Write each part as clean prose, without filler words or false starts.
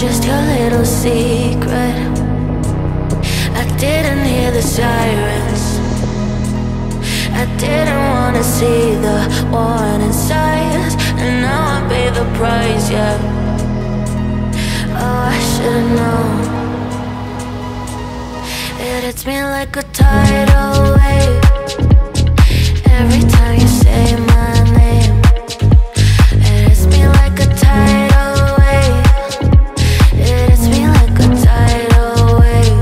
just your little secret. I didn't hear the sirens. I didn't wanna see the warning signs, and now I pay the price, yeah. Oh, I should've known. It hits me like a tidal wave every time you say my name. It hits me like a tidal wave. It hits me like a tidal wave.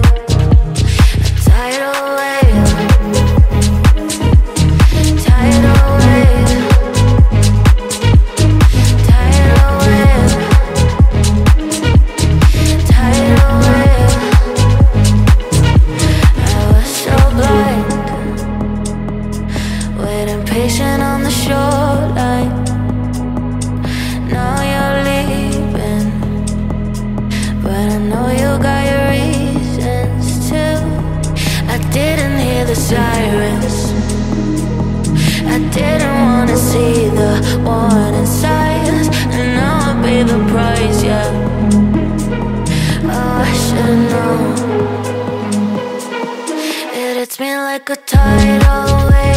A tidal wave. Tidal wave. Tidal wave. Tidal wave. I was so blind, waiting patient on the shoreline. Now you're leaving, but I know you got your reasons too. I didn't hear the sirens. I didn't wanna see the warning signs, and now I pay the price, yeah. Oh, I should've known. It hits me like a tidal wave